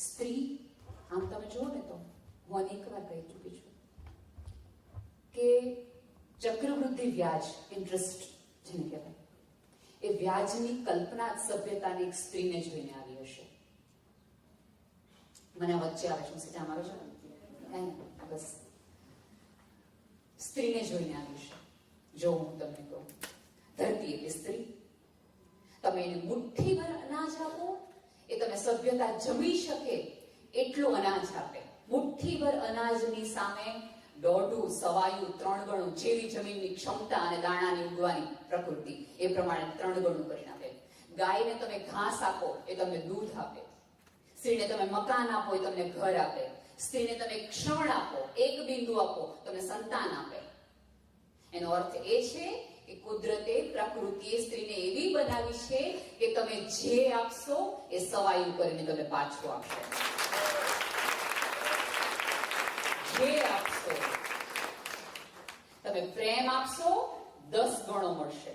સ્ત્રી, આમ તમે જુઓ ને તો હું અનેક વાર કહી ચૂકી છું કે ચક્રવૃદ્ધિ વ્યાજ, ઇન્ટરેસ્ટ જેને કહેવાય, એ વ્યાજની કલ્પના સભ્યતાની એક સ્ત્રીને જોઈને આવી હશે. મને વચ્ચે આવે છે, સીધા આવે છે, બસ સ્ત્રીને જોઈને આવી છે. જો હું તમને કહું, ધરતી એટલે સ્ત્રી. તમે એને મુઠ્ઠીભર અનાજ આપો, એ તમે સભ્યતા જમી શકે એટલું અનાજ આપે. મુઠ્ઠીભર અનાજની સામે દોઢું, સવાયું, 3 ગણું, જેવી જમીનની ક્ષમતા અને દાણાની ઉગવાની પ્રકૃતિ એ પ્રમાણે 3 ગણું કરી નાખે. ગાયને તમે ઘાસ આપો, એ તમને દૂધ આપે. સ્ત્રીને તમે મકાન આપો, એ તમને ઘર આપે. સ્ત્રીને તમે ક્ષણ આપો, 1 બિંદુ આપો, તમને સંતાન આપે. એનો અર્થ એ છે કે કુદરતે, પ્રકૃતિએ સ્ત્રીને એવી બનાવી છે કે તમે જે આપશો એ સવાયું કરીને તમે પાછું આપશો. જે આપશો, તમે પ્રેમ આપશો 10 ગણો મળશે.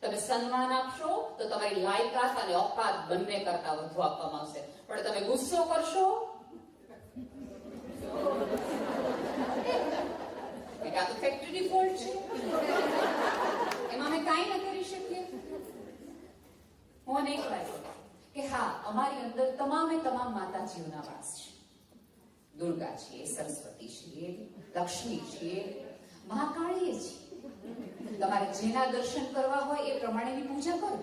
તમે સન્માન આપશો તો તમારી લાયકાત અને ઓકાત બંને કરતા વધુ આપવામાં આવશે. પણ તમે ગુસ્સો કરશો, આ તો ફેક્ટરી ફોલ્ટ છે, એમાં અમે કાંઈ ન કરી શકીએ. હું અનેક વાર કહું કે હા, અમારી અંદર તમામે તમામ માતાજીઓના વાસ છે. દુર્ગા છીએ, સરસ્વતી છીએ, લક્ષ્મી છીએ, મહાકાળીએ છીએ. તમારે જેના દર્શન કરવા હોય એ પ્રમાણેની પૂજા કરો.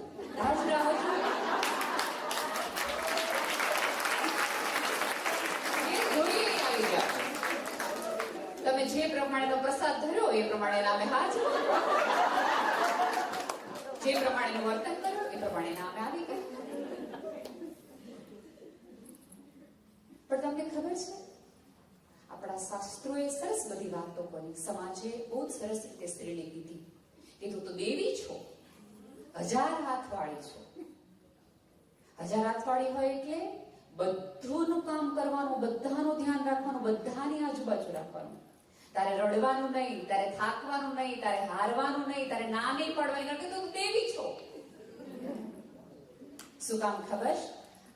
તમે જે પ્રમાણેનો પ્રસાદ ધરો એ પ્રમાણે નામે હાજર, જે પ્રમાણેનું વર્તન કરો એ પ્રમાણે નામે આવી ગયા. પણ તમને ખબર છે, આપણા શાસ્ત્રોએ સરસ બધી વાતો કરી, સમાજે બહુ સરસ રીતે સ્ત્રીને કીધી કે તું તો દેવી છો, 1000 હાથવાળી છો. 1000 હાથવાળી હોય એટલે બધુંનું કામ કરવાનું, બધાનું ધ્યાન રાખવાનું, બધાની આજુબાજુ રાખવાનું. તારે રડવાનું નહીં, તારે થાકવાનું નહીં, તારે હારવાનું નહીં, તારે ના નહીં પાડવાની, કારણ કે તું દેવી છો. શું કામ ખબર?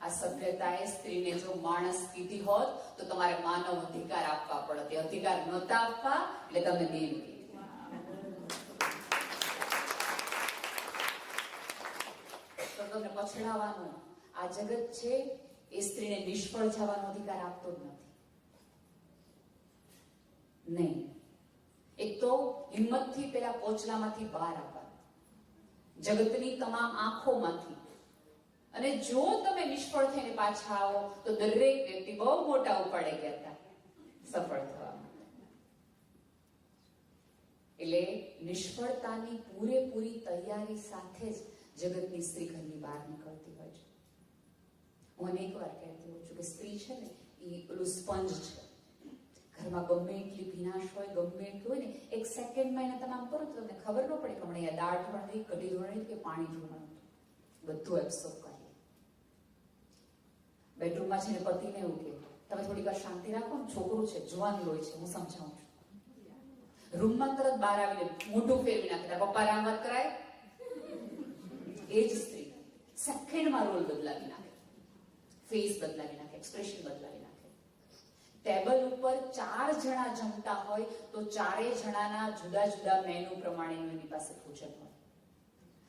આ સભ્યતાએ સ્ત્રીને જો માણસ કીધી હોત તો તમારે માનવ અધિકાર આપવા પડત. અધિકાર નહોતા આપવા એટલે તમને દેવી કીધી. તો તમને પછડાવાનું આ જગત છે એ સ્ત્રીને નિષ્ફળ જવાનો અધિકાર આપતો જ નથી. નહીં, એક તો હિંમતથી પેલા પોચલામાંથી બહાર આવવાનું, જગતની તમામ આંખોમાંથી. અને જો તમે નિષ્ફળ થઈને પાછા આવો તો દરેક વ્યક્તિ બહુ મોટા ઉપાડે ગયા હતા સફળ થવા માટે. એટલે નિષ્ફળતાની પૂરેપૂરી તૈયારી સાથે જ જગતની સ્ત્રી ઘરની બહાર નીકળતી હોય છે. હું અનેક વાર કહેતી હોઉં છું કે સ્ત્રી છે ને એ પેલું સ્પંજ છે. ઘરમાં ગમે એટલી ભીનાશ હોય, ગમે એટલું હોય ને, 1 સેકન્ડમાં એને તમામ કરો તો તમને ખબર ન પડે કે હમણાં અહીંયા દાળ ધોવાની, કઢી ધોવાની કે પાણી ધોવાનું, બધું એબ્સોર્બ કરીએ. બેડરૂમમાં છે ને પતિને એવું કે તમે થોડી વાર શાંતિ રાખો ને, છોકરું છે, જુવાની હોય છે, હું સમજાવું છું. રૂમમાં તરત બહાર આવીને મોઢું ફેરવી નાખે, પપ્પા રામ વાત કરાય. એ જ સ્ત્રી સેકન્ડમાં રોલ બદલાવી નાખે, ફેસ બદલાવી નાખે, એક્સપ્રેશન બદલાવી નાખે. ટેબલ ઉપર 4 જણા જમતા હોય તો 4 જણાના જુદા જુદા મેનુ પ્રમાણેનું એની પાસે ભોજન હોય.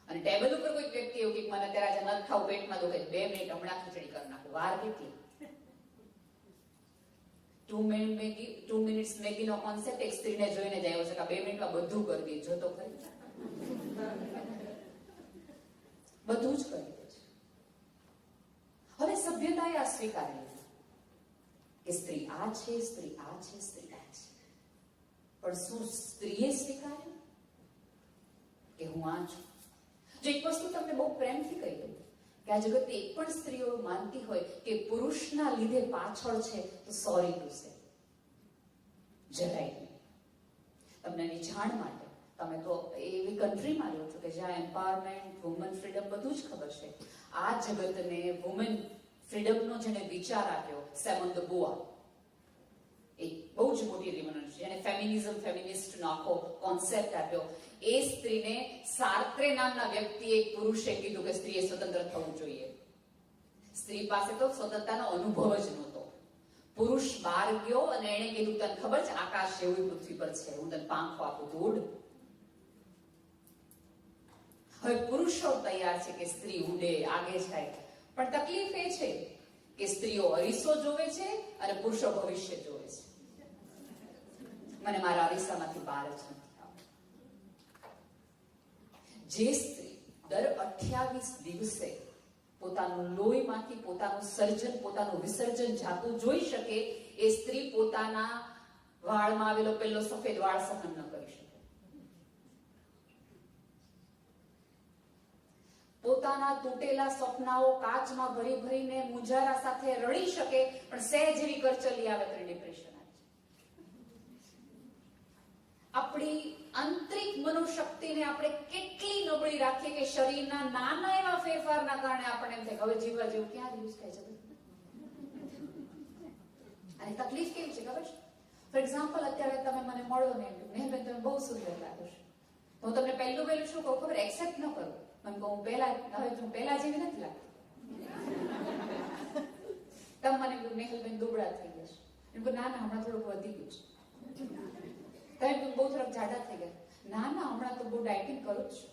અને ટેબલ ઉપર કોઈ વ્યક્તિ એવું કે મને અત્યારે આજે નથી ખાવું, પેટમાં દુખે, 2 મિનિટ હમણાં ખીચડી કરી નાખું. વાર કેટલી? 2 મિનિટ્સ મેગીનો કોન્સેપ્ટ એક સ્ત્રીને જોઈને જ આવ્યો છે કે 2 મિનિટમાં બધું કરી દે. જો તો ખરી, બધું જ કરી દે છે. હવે સભ્યતાએ આ સ્વીકારી લીધું કે સ્ત્રી આ છે, સ્ત્રી આ છે, સ્ત્રી આ છે. પણ શું સ્ત્રીએ સ્વીકાર્યું કે હું આ છું? જો એક વસ્તુ તમને બહુ પ્રેમથી કહી દઉં કે આ જગતની એક પણ સ્ત્રીઓ માનતી હોય કે પુરુષના લીધે પાછળ છે તો સોરી ટુ સે, જરાય નહીં. તમને એની જાણ માટે, તમે તો એવી કન્ટ્રીમાં રહો છો કે જ્યાં એમ્પાવરમેન્ટ, વુમન ફ્રીડમ બધું જ ખબર છે. આ જગતને વુમન ફ્રીડમનો જેને વિચાર આપ્યો, સેમોન દ બોઆ, એક બહુ જ મોટી રિવોલ્યુશન છે, જેને ફેમિનિસ્ટનો આખો કોન્સેપ્ટ આપ્યો. એ સ્ત્રીને સાર્ત્રે નામના વ્યક્તિએ, એક પુરુષે કીધું કે સ્ત્રીએ સ્વતંત્ર થવું જોઈએ. સ્ત્રી પાસે તો સ્વતંત્રતાનો અનુભવ જ નહોતો. પુરુષ બહાર ગયો અને એને કીધું, તને ખબર છે આકાશ જેવું પૃથ્વી પર છે, હું તને પાંખો આપું તો ઉડ. હવે પુરુષો તૈયાર છે કે સ્ત્રી ઉડે, આગે જાય, પણ તકલીફ એ છે કે સ્ત્રીઓ અરીસો જોવે છે અને પુરુષો ભવિષ્ય જોવે છે. મને મારા અરીસામાંથી બહાર જ નથી આવતું. જે સ્ત્રી દર 28 દિવસે પોતાનું લોહીમાંથી પોતાનું સર્જન, પોતાનું વિસર્જન જાતું જોઈ શકે, એ સ્ત્રી પોતાના વાળમાં આવેલો પેલો સફેદ વાળ સહન ન કરી શકે. પોતાના તૂટેલા સપનાઓ કાચમાં ભરી ભરીને મુંજારા સાથે રડી શકે, પણ સહેજ એવી કરચલી આવે તો ડિપ્રેશન આવે છે. આપણી આંતરિક મનોશક્તિને આપણે કેટલી નબળી રાખીએ કે શરીરના નાના એવા ફેરફારના કારણે આપણને એમ થાય હવે જીવવા જેવું ક્યાં દિવસ થાય છે. અને તકલીફ કેવી છે ખબર છે? ફોર એક્ઝામ્પલ, અત્યારે તમે મને મળો ને, નેહલબેન તમે બહુ સુંદર લાગો છો, હું તમને પહેલું શું કહું ખબર? એક્સેપ્ટ ન કરું. મને કહું હું પહેલા જેવી નથી લાગતી. તમે મને કહ્યું નેહલબેન દુબળા થઈ જશે, એમ કહું ના હમણાં થોડુંક વધી ગયું છે. તમે બહુ થોડાક જાડા થઈ ગયા, ના હમણાં તો બહુ ડાયટિંગ કરું જ છું.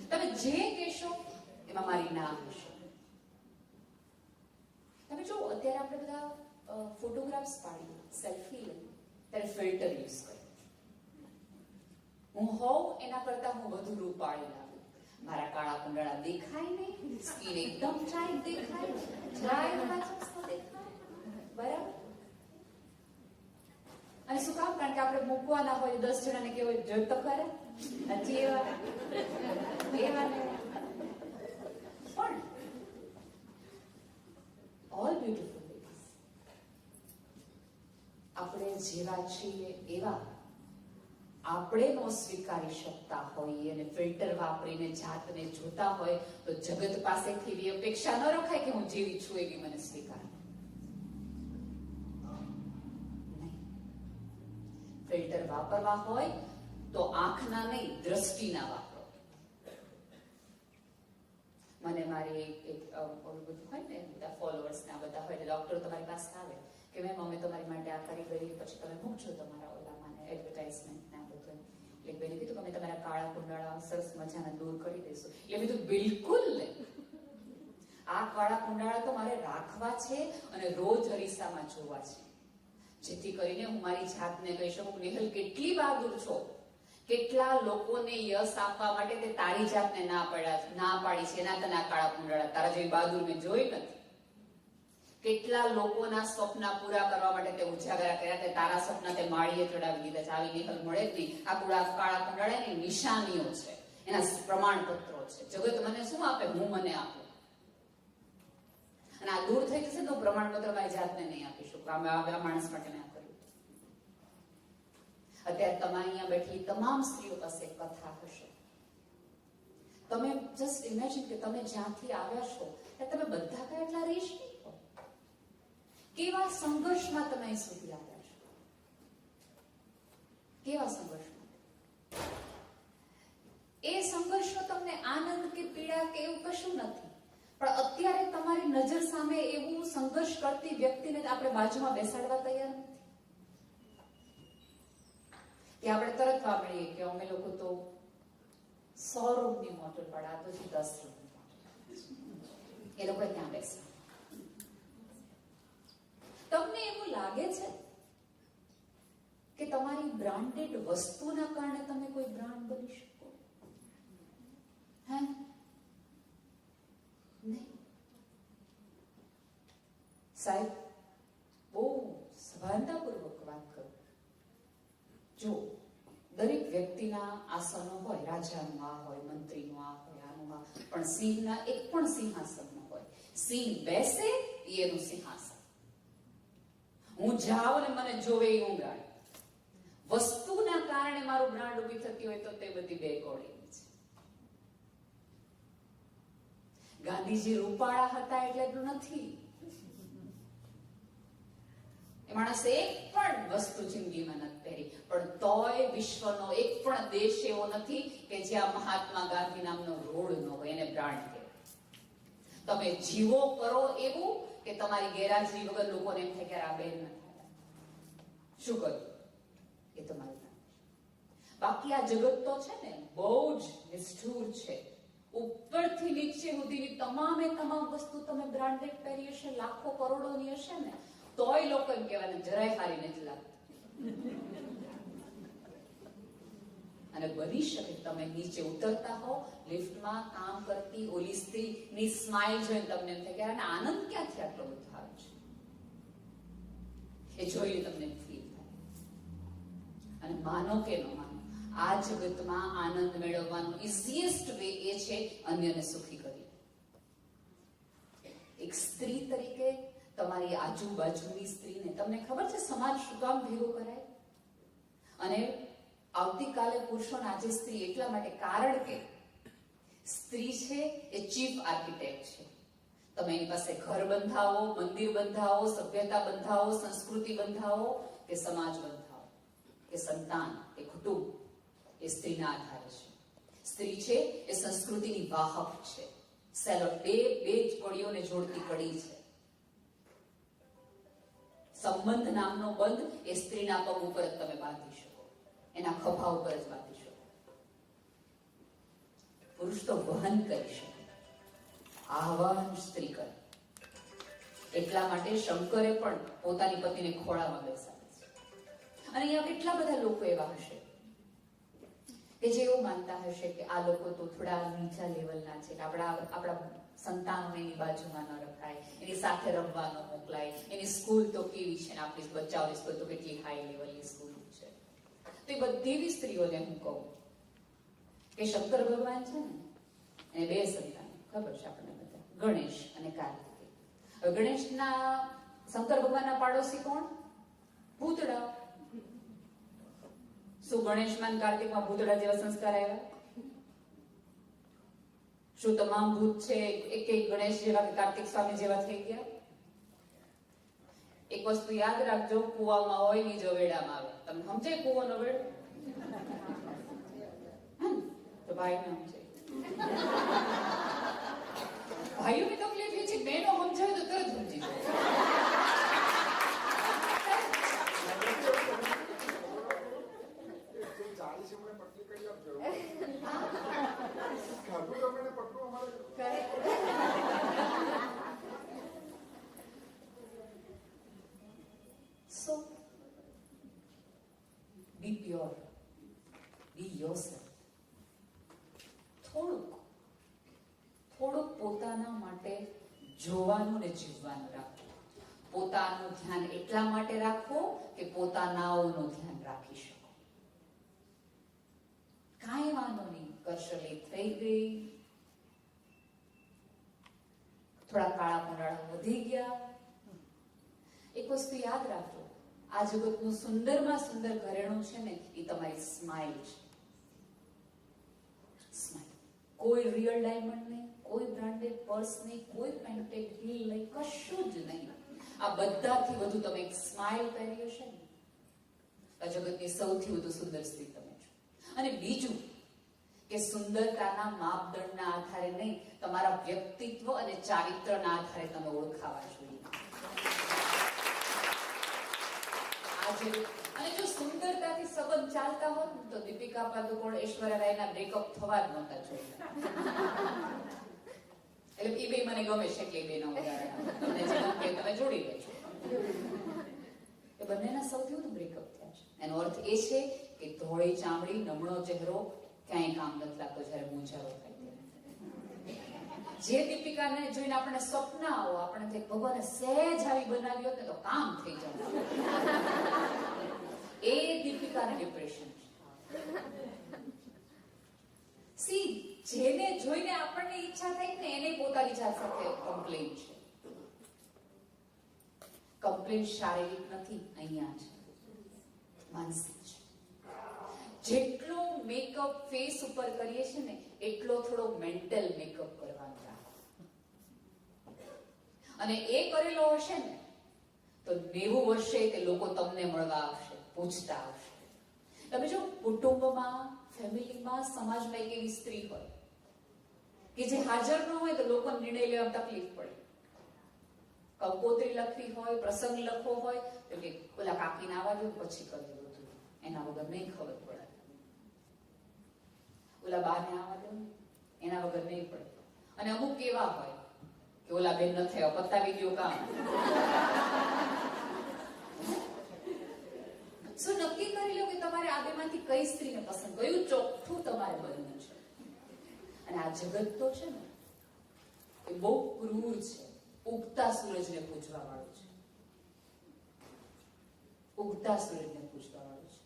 તમે જે કહેશો એમાં મારી ના હશે. તમે જો અત્યારે આપણે બધા ફોટોગ્રાફ્સ પાડીએ, સેલ્ફી લઈએ, ત્યારે ફિલ્ટર યુઝ કરીએ. હું હોઉં એના કરતા હું વધુ રૂપાળી લાગુ. મારા કાળા કુંડાળા દેખાય નહીં, સ્કિન એકદમ ટાઈટ દેખાય, બરાબર. અને શું કામ? કારણ કે આપણે મૂકવાના હોય 10 જણાને કેવો જોઈ તો ખરા હજી એવા પણ ઓલ બ્યુટીફુલ લેડીઝ, આપણે જેવા છીએ એવા આપણે ન સ્વીકારી શકતા હોઈએ અને ફિલ્ટર વાપરીને જાતને જોતા હોય તો જગત પાસેથી એવી અપેક્ષા ન રખાય કે હું જેવી છું એવી મને સ્વીકાર. ફિલ્ટર વાપરવા હોય તો આંખના નહીં, દ્રષ્ટિના વાપરો. મને મારી એક ઓલું બધું હોય ને, બધા ફોલોઅર્સ ના બધા હોય, ડોક્ટર તમારી પાસે આવે કે મેમ અમે તમારી માટે આ કરી ગઈ, પછી તમે મૂકજો તમારા ઓલામાં એડવર્ટાઇઝમેન્ટ ના બધું. એટલે બેને કીધું કે અમે તમારા કાળા કુંડાળા સરસ મજાના દૂર કરી દઈશું. એટલે મેં કીધું બિલકુલ નહીં, આ કાળા કુંડાળા તો મારે રાખવા છે અને રોજ અરીસામાં જોવા છે, જેથી કરીને હું મારી જાતને કહી શકું નેહલ કેટલી બહાદુર છો, કેટલા લોકોને યશ આપવા માટે તે તારી જાતને ના પાડી છે, એના તને કાળા કુંડાળા, તારા જેવી બહાદુર મેં જોઈ નથી. કેટલા લોકોના સ્વપ્ના પૂરા કરવા માટે તે ઉજાગરા કર્યા, તે તારા સપના તે માળીએ ચડાવી દીધા છે. આવી નેહલ મળે જ નહીં. આ કાળા કુંડાળાની નિશાનીઓ છે, એના પ્રમાણપત્રો છે. જગત મને શું આપે? હું મને આપું. અને આ દૂર થઈ જશે તો પ્રમાણપત્ર મારી જાતને નહીં આપી શકું. આ માણસ માટે મેં આ કર્યું. અત્યારે તમે અહીંયા બેઠી તમામ સ્ત્રીઓ પાસે કથા હશે. તમે જસ્ટ ઇમેજિન કે તમે જ્યાંથી આવ્યા છો તમે બધા કઈ એટલા રહીશ નહીં. કેવા સંઘર્ષમાં તમે અહીં સુધી આવ્યા છો, કેવા સંઘર્ષમાં. એ સંઘર્ષનો તમને આનંદ કે પીડા કે એવું કશું નથી, પણ અત્યારે તમારી નજર સામે એવું સંઘર્ષ કરતી વ્યક્તિને આપણે બાજુમાં બેસાડવા તૈયાર નથી કે આપણે તરત વાપરીએ કે અમે લોકો તો 100 રૂમની મોટર પડા તો 10 રૂમની મોટર, એ લોકો ત્યાં બેસે. તમને એવું લાગે છે કે તમારી બ્રાન્ડેડ વસ્તુના કારણે તમે કોઈ બ્રાન્ડ બની શકો? હે? નહીં સાહેબ, બહુ સભાનતાપૂર્વક વાત કરું. જો દરેક વ્યક્તિના આસનો હોય, રાજાનું આ હોય, મંત્રીનું આ હોય, આનું આ, પણ સિંહના એક પણ સિંહાસન ન હોય. સિંહ બેસે એનું સિંહાસન. હું જાઉં ને મને જોવે એ હું બ્રાન્ડ. વસ્તુના કારણે મારું બ્રાન્ડ ઉભી થતી હોય તો તે બધી બેકોડીની છે. ગાંધીજી રૂપાળા હતા એટલે એટલું નથી. એ માણસે એક પણ વસ્તુ જિંદગીમાં નથી પહેરી, પણ તોય વિશ્વનો એક પણ દેશ એવો નથી કે જ્યાં મહાત્મા ગાંધી નામનો રોડ ન હોય, એને બ્રાન્ડ કહેવાય. તમે જીવો કરો એવું કે તમારી ગેરહાજરી વગર લોકોને એમ થાય કે આ બેન નથી, શું કર્યું એ તમારું કામ છે. બાકી આ જગત તો છે ને બહુ જ નિષ્ઠુર છે. ઉપરથી નીચે સુધીની તમામે તમામ વસ્તુ તમે બ્રાન્ડેડ પહેરી હશે, લાખો કરોડોની હશે ને, તોય લોકો એમ કહેવાય જરાય સારી નથી લાગતી. અને બની શકે તમે નીચે ઉતરતા હો, લિફ્ટમાં કામ કરતી ઓલી સ્ત્રીની સ્માઇલ જોઈને તમને એમ થાય કે આને આનંદ ક્યાંથી આટલો બધો આવે છે, એ જોઈને તમને ફીલ થાય. અને માનો કે ન માનો, આ જગતમાં આનંદ મેળવવાનું ઇઝીએસ્ટ વે એ છે અન્યને સુખી કરી. એક સ્ત્રી તરીકે તમારી આજુબાજુની સ્ત્રીને, તમને ખબર છે સમાજ શું કામ ભેગો કરાય? અને આવતીકાલે પુરુષો ને આજે સ્ત્રી એટલા માટે, કારણ કે સ્ત્રી છે એ ચીફ આર્કિટેક્ટ છે. તમે એની પાસે ઘર બંધાવો, મંદિર બંધાવો, સભ્યતા બંધાવો, સંસ્કૃતિ બંધાવો, કે સમાજ બંધાવો, કે સંતાન, કે કુટુંબ, એ સ્ત્રીના આધારે છે. સ્ત્રી છે એ સંસ્કૃતિની વાહક છે. સેલો બે જ કડીઓને જોડતી કડી છે. સંબંધ નામનો બંધ એ સ્ત્રીના પગ ઉપર જ તમે બાંધી શકો, એના ખભા ઉપર જ બાંધી શકો. પુરુષ તો વહન કરી શકે, આહવાન સ્ત્રી કરે. એટલા માટે શંકરે પણ પોતાની પત્નીને ખોળામાં બેસાડી છે. અને અહીંયા કેટલા બધા લોકો એવા હશે કે જે એવું માનતા હશે કે આ લોકો તો થોડા નીચા લેવલના છે, કે આપણા સંતાનોને એની બાજુમાં ન રખાય, એની સાથે રમવા ન મોકલાય, એની સ્કૂલ તો કેવી છે ને આપણી બચ્ચાઓની સ્કૂલ તો કેટલી હાઈ લેવલની સ્કૂલ છે. તો એ બધી સ્ત્રીઓને હું કહું કે શંકર ભગવાન છે ને, એને બે સંતાન ખબર છે આપણને બધા, ગણેશ અને કાર્તિકેય. હવે ગણેશના, શંકર ભગવાનના પાડોશી કોણ? ભૂતડા. શું ગણેશમાં કાર્તિકમાં ભૂતડા જેવા સંસ્કાર આવ્યા? શું તમામ ભૂત છે એક ગણેશ જેવા કે કાર્તિક સ્વામી જેવા થઈ ગયા? એક વસ્તુ યાદ રાખજો, કુવામાં હોય ની જો વેડામાં આવે. તમને સમજાય કુવાનો વેડ? તો ભાઈ ને સમજાય. ભાઈઓની તકલીફ એ છે, બહેનો સમજાવે તો તરત સમજી જાય. So, be pure, be yourself. થોડુંક પોતાના માટે જોવાનું ને જીવવાનું રાખો. પોતાનું ધ્યાન એટલા માટે રાખો કે પોતાનાઓનું ધ્યાન રાખી શકો. કાંઈ વાંધો નહીં, કરશલી થઈ ગઈ, થોડા કાળા મોડાળા વધી ગયા. એક વસ્તુ યાદ રાખજો, આ જગતનું સુંદરમાં સુંદર ઘરેણું છે ને, એ તમારી સ્માઇલ છે. સ્માઇલ. કોઈ રિયલ ડાયમંડ નહીં, કોઈ બ્રાન્ડેડ પર્સ નહીં, કોઈ પેન્ટેડ હીલ નહીં, કશું જ નહીં. આ બધાથી વધુ તમે એક સ્માઇલ પહેરી હશે ને, આ જગતની સૌથી વધુ સુંદર સ્ત્રી તમે છો. અને બીજું કે સુંદરતાના માપદંડના આધારે નહીં, તમારા વ્યક્તિત્વ અને ચારિત્રના આધારે તમે ઓળખાવા જોઈએ. અને જો સુંદરતાથી સંબંધ ચાલતા હોત તો દીપિકા પાદુકોણ, ઐશ્વર્યા રાયના બ્રેકઅપ થવા જ નહોતા જોઈએ. એટલે એ બે મને ગમે છે એટલે બે ના ઉદાહરણ તમને જેમ કે તમે જોડી લેજો. એ બંનેના સૌથી વધુ બ્રેકઅપ થયા છે. એનો અર્થ એ છે કે ધોળી ચામડી, નમણો ચહેરો ક્યાંય કામ નથી લાગતો જ્યારે મૂંઝારો થાય. જે દીપિકાને જોઈને આપણે સ્વપ્ન આવો, આપણે થાય ભગવાને સહેજ આવી બનાવી હોત ને તો કામ થઈ જાય. એ દીપિકાને ડિપ્રેશન છે. સી, જેને જોઈને આપણને ઈચ્છા થાય ને એને પોતાની જાત સાથે કમ્પ્લેન છે. કમ્પ્લેન શારીરિક નથી, અહીંયા છે, માનસિક છે. જેટલો મેકઅપ ફેસ ઉપર કરીએ છીએ ને, એટલો થોડો મેન્ટલ મેકઅપ કરવાનો રાખો. અને એ કરેલો હશે ને તો 90 વર્ષે કે લોકો તમને મળવા આવશે, પૂછતા આવશે. તમે જો કુટુંબમાં, ફેમિલીમાં, સમાજમાં એક એવી સ્ત્રી હોય કે જે હાજર ન હોય તો લોકો નિર્ણય લેવામાં તકલીફ પડે. કંકોત્રી લખવી હોય, પ્રસંગ લખવો હોય તો કે ઓલા કાકીને આવવા દો પછી કરી બધું, એના વગર નહીં ખબર પડે. ઓલા બાને આવવા દો એના વગર નહીં પડે. અને અમુક એવા હોય કે ઓલા બેન ન થયો પતાવી દો કામ. શું નક્કી કરી લો કે તમારે આ બેમાંથી કઈ સ્ત્રીને પસંદ, કયું ચોખ્ઠું તમારે બનવું છે. અને આ જગત તો છે ને એ બહુ ક્રૂર છે. ઉગતા સૂરજને પૂજવા વાળું છે. ઉગતા સૂરજને પૂજવા વાળું છે.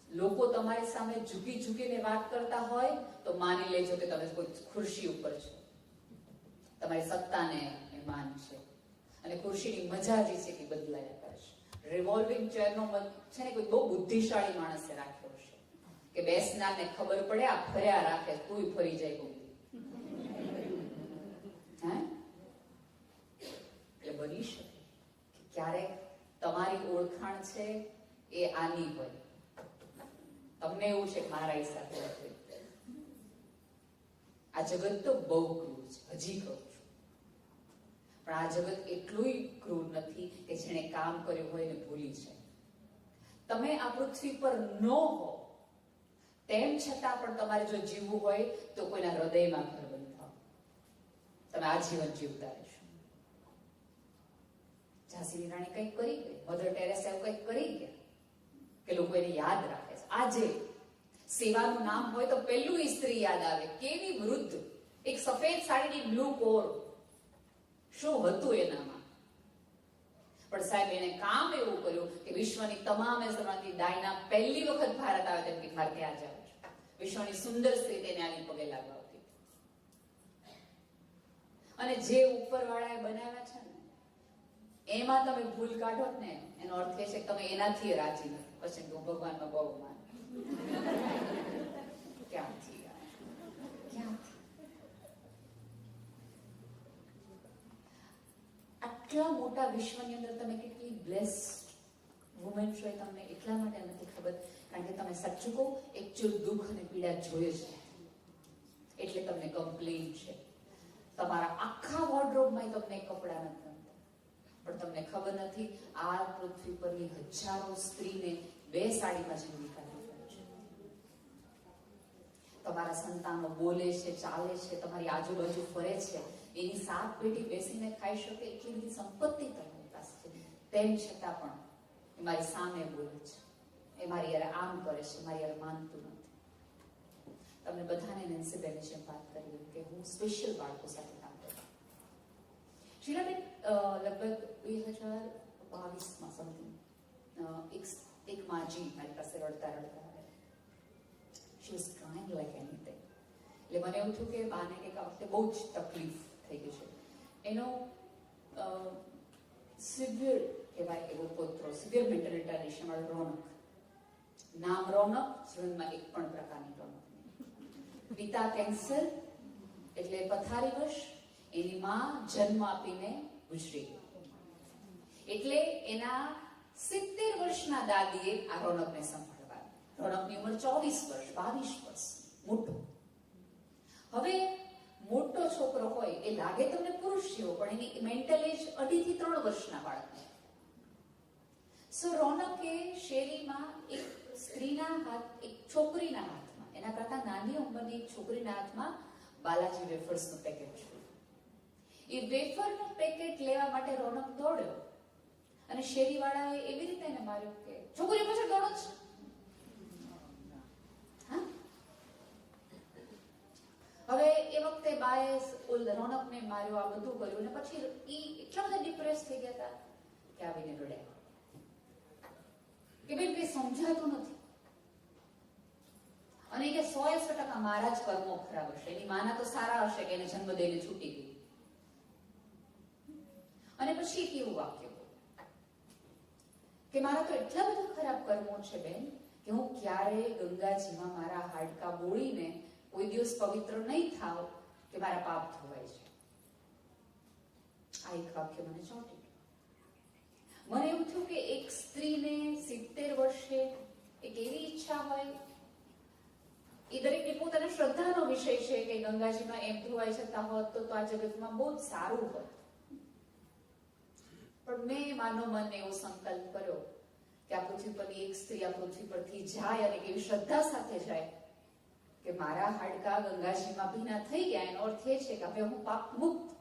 લોકો તમારી સામે ઝૂકીને વાત કરતા હોય તો માની લેજો કે તમે કોઈ ખુરશી ઉપર છો. તમારી સત્તાને એ માન છે. અને ખુરશીની મજા જે છે કે બદલાયા કરશે. રિવોલ્વિંગ ચેરનો છે ને કોઈ બહુ બુદ્ધિશાળી માણસે રાખ્યો હશે કે બેસનારને ખબર પડે આ ફર્યા રાખે, કોઈ ફરી જાય કોઈ. એટલે બની શકે કે ક્યારેક તમારી ઓળખાણ છે એ આની હોય. તમને એવું છે કે મારા હિસાબે આ જગત તો બહુ ક્રૂર છે, હજી કહું છું. પણ આ જગત એટલું ક્રૂર નથી કે જેણે કામ કર્યું હોય ને ભૂલી છે. તમે આ પૃથ્વી પર ન હો તેમ છતાં પણ તમારે જો જીવવું હોય તો કોઈના હૃદયમાં ઘર બંધાવો. તમે આજીવન જીવતા રહેશો. ઝાંસીની રાણી કંઈક કરી ગઈ, મધર ટેરેસા એવું કંઈક કરી ગયા કે લોકો એને યાદ રાખે છે. આજે સેવાનું નામ હોય તો પહેલું સ્ત્રી યાદ આવે. કેવી વૃદ્ધ, એક સફેદ સાડીની બ્લુ કોર, શું હતું એનામાં. પણ સાહેબ એને કામ એવું કર્યું કે વિશ્વની તમામ સ્ત્રીઓમાંથી ડાયના પહેલી વખત ભારત આવે તેમ કે મારે ત્યાં જાવ છે. વિશ્વની સુંદર સ્ત્રી તેને આની પગે લાગવાતી. અને જે ઉપરવાળાએ બનાવ્યા છે ને એમાં તમે ભૂલ કાઢો ને એનો અર્થ એ છે કે તમે એનાથી રાજી નથી. પછી હું ભગવાનમાં બહુ માનું. ક્યાંથી આટલા મોટા વિશ્વની અંદર તમે કેટલી બ્લેસ્ડ વુમન છો એ તમને એટલા માટે નથી ખબર કારણ કે તમે સાચું કહો એકચ્યુઅલ દુઃખ અને પીડા જોઈએ છે એટલે તમને કમ્પ્લેન છે. તમારા આખા વોર્ડરોબમાં તમને કપડા નથી ગમતા પણ તમને ખબર નથી આ પૃથ્વી પરની હજારો સ્ત્રીને બે સાડીમાં જિંદગી કાઢવી પડે છે. તમારા સંતાનો બોલે છે, ચાલે છે, તમારી આજુબાજુ ફરે છે, એની સાત પેટી બેસીને ખાઈ શકે એટલી બધી સંપત્તિ તમારી પાસે છે. તેમ છતાં પણ એ મારી સામે બોલે છે, એ મારી યાર આમ કરે છે, મારી યાર માનતું નથી. તમને બધાને નેન્સીબેન વિશે વાત કરી કે હું સ્પેશિયલ બાળકો સાથે કામ કરું. શીલાબેન લગભગ 2022માં સમથિંગ એક માજી મારી પાસે રડતા આવે. She was crying like anything. એટલે મને એવું થયું કે બાને કંઈક આ વખતે બહુ જ તકલીફ થઈ ગઈ છે. એનો સિવિયર કહેવાય એવો પોત્રો, સિવિયર મેન્ટલ રિટાર્ડેશન વાળો રોનક. નામ રોનક, જીવનમાં એક પણ પ્રકારની રોનક નહીં. પિતા કેન્સર એટલે પથારીવશ, એની માં જન્મ આપીને ગુજરી ગઈ. એટલે એના 70 વર્ષના દાદીએ આ રોનકને સંભાળવા. રોનકની ઉંમર 24 વર્ષ, 22 વર્ષ, મોટો. હવે મોટો છોકરો હોય એ લાગે તમને પુરુષ જેવો પણ એની મેન્ટલ એજ 2.5 થી 3 વર્ષના બાળકને. સો રોનકે શેરીમાં એક સ્ત્રીના હાથ, એક છોકરીના હાથમાં, એના કરતા નાની ઉંમરની એક છોકરીના હાથમાં બાલાજી વેફર્સનું પેકેટ જોયું. એ વેફરનું પેકેટ લેવા માટે રોનક દોડ્યો અને શેરીવાળાએ એવી રીતે એને માર્યો કે છોકરી પાછળ દોડો છે. હવે એ વખતે બાએ રોનકને માર્યો, આ બધું કર્યું અને પછી ઈ એટલા બધા ડિપ્રેસ થઈ ગયા હતા કે આવીને રડ્યા કે બેન કઈ સમજાતું નથી. અને એ કે 100% મારા જ કર્મો ખરાબ હશે, એની માના તો સારા હશે કે એને જન્મ દઈને છૂટી ગઈ. અને પછી કેવું વાક્ય કે મારા તો એટલા બધા ખરાબ કર્મો છે બેન કે હું ક્યારે ગંગાજીમાં મારા હાડકા બોળીને કોઈ દિવસ પવિત્ર નહીં થાવ કે મારા પાપ ધોવાય છે. આ એક વાક્ય મને ચોંટી ગયું. મને એવું થયું કે એક સ્ત્રીને 70 વર્ષે એક એવી ઈચ્છા હોય એ દરેકની પોતાની શ્રદ્ધાનો વિષય છે કે ગંગાજીમાં એમ ધોવાઈ જતા હોત તો આ જગતમાં બહુ જ સારું હોત. પણ મેં માનો મન એવો સંકલ્પ કર્યો કે આ પૃથ્વી પરની એક સ્ત્રી આ પૃથ્વી પરથી જાય અને કેવી શ્રદ્ધા સાથે જાય કે મારા હાડકા ગંગાજીમાં ભીના થઈ ગયા, એનો અર્થ એ છે કે હવે હું પાપ મુક્ત.